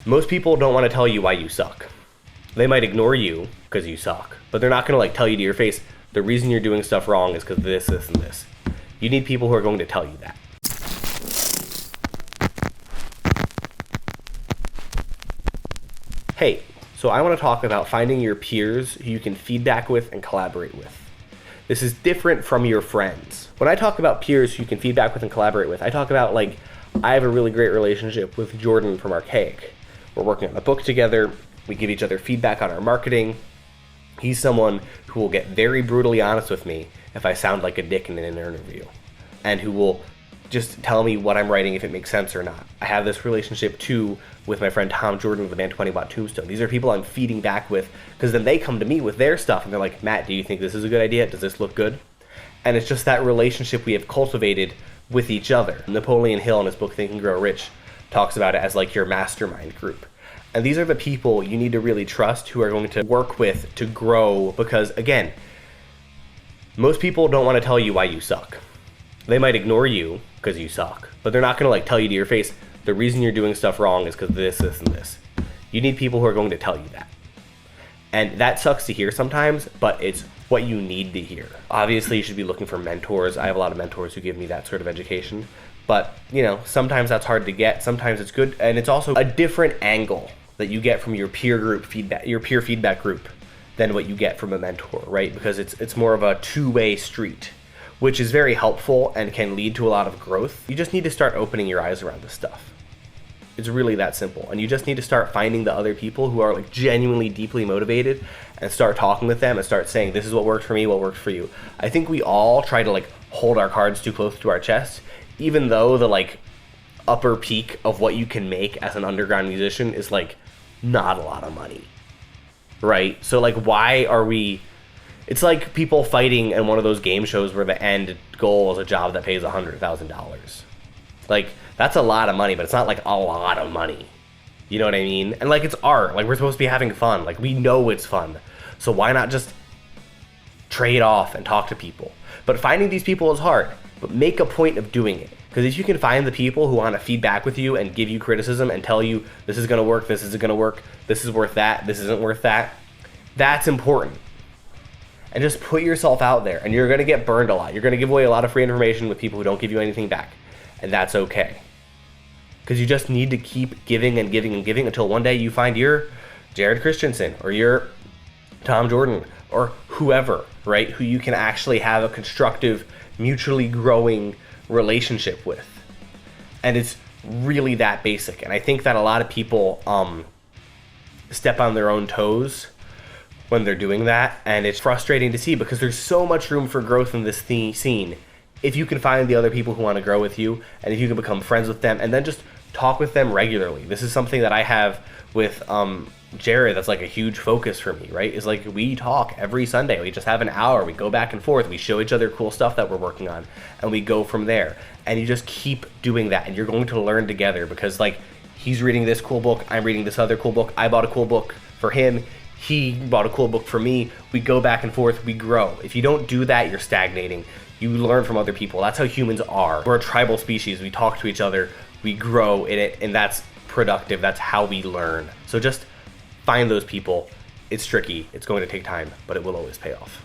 Most people don't want to tell you why you suck. They might ignore you because you suck, but they're not going to like tell you to your face, the reason you're doing stuff wrong is because this, and this. You need people who are going to tell you that. Hey, so I want to talk about finding your peers who you can feedback with and collaborate with. This is different from your friends. When I talk about peers who you can feedback with and collaborate with, I talk about like, I have a really great relationship with Jordan from Archaic. We're working on a book together. We give each other feedback on our marketing. He's someone who will get very brutally honest with me if I sound like a dick in an interview, and who will just tell me what I'm writing if it makes sense or not. I have this relationship too with my friend Tom Jordan of the band 20 Watt Tombstone. These are people I'm feeding back with because then they come to me with their stuff and they're like, Matt, do you think this is a good idea? Does this look good? And it's just that relationship we have cultivated with each other. Napoleon Hill in his book Think and Grow Rich talks about it as like your mastermind group. And these are the people you need to really trust who are going to work with to grow, because again, most people don't want to tell you why you suck. They might ignore you because you suck, but they're not going to like tell you to your face, the reason you're doing stuff wrong is because this, and this. You need people who are going to tell you that. And that sucks to hear sometimes, but it's what you need to hear. Obviously, you should be looking for mentors. I have a lot of mentors who give me that sort of education. But, you know, sometimes that's hard to get. Sometimes it's good. And it's also a different angle that you get from your peer group feedback, your peer feedback group, than what you get from a mentor, right? Because it's more of a two-way street, which is very helpful and can lead to a lot of growth. You just need to start opening your eyes around this stuff. It's really that simple. And you just need to start finding the other people who are like genuinely deeply motivated and start talking with them and start saying, this is what worked for me, what worked for you. I think we all try to like hold our cards too close to our chest, even though the like upper peak of what you can make as an underground musician is like not a lot of money, right? So like, why are we, it's like people fighting in one of those game shows where the end goal is a job that pays $100,000. Like, that's a lot of money, but it's not like a lot of money. You know what I mean? And like, it's art. Like, we're supposed to be having fun. Like, we know it's fun. So why not just trade off and talk to people? But finding these people is hard, but make a point of doing it. Because if you can find the people who want to feedback with you and give you criticism and tell you, this is going to work, this isn't going to work, this is worth that, this isn't worth that, that's important. And just put yourself out there, and you're going to get burned a lot. You're going to give away a lot of free information with people who don't give you anything back. And that's okay. Because you just need to keep giving and giving and giving until one day you find your Jared Christensen or your Tom Jordan or whoever, right? Who you can actually have a constructive, mutually growing relationship with. And it's really that basic. And I think that a lot of people step on their own toes when they're doing that, and it's frustrating to see because there's so much room for growth in this scene if you can find the other people who want to grow with you, and if you can become friends with them and then just talk with them regularly. This is something that I have with Jared that's like a huge focus for me, right? Is like, we talk every Sunday. We just have an hour. We go back and forth. We show each other cool stuff that we're working on, and we go from there. And you just keep doing that, and you're going to learn together because like, he's reading this cool book, I'm reading this other cool book. I bought a cool book for him. He bought a cool book for me. We go back and forth, we grow. If you don't do that, you're stagnating. You learn from other people. That's how humans are. We're a tribal species. We talk to each other, we grow in it, and that's productive. That's how we learn. So just find those people. It's tricky. It's going to take time, but it will always pay off.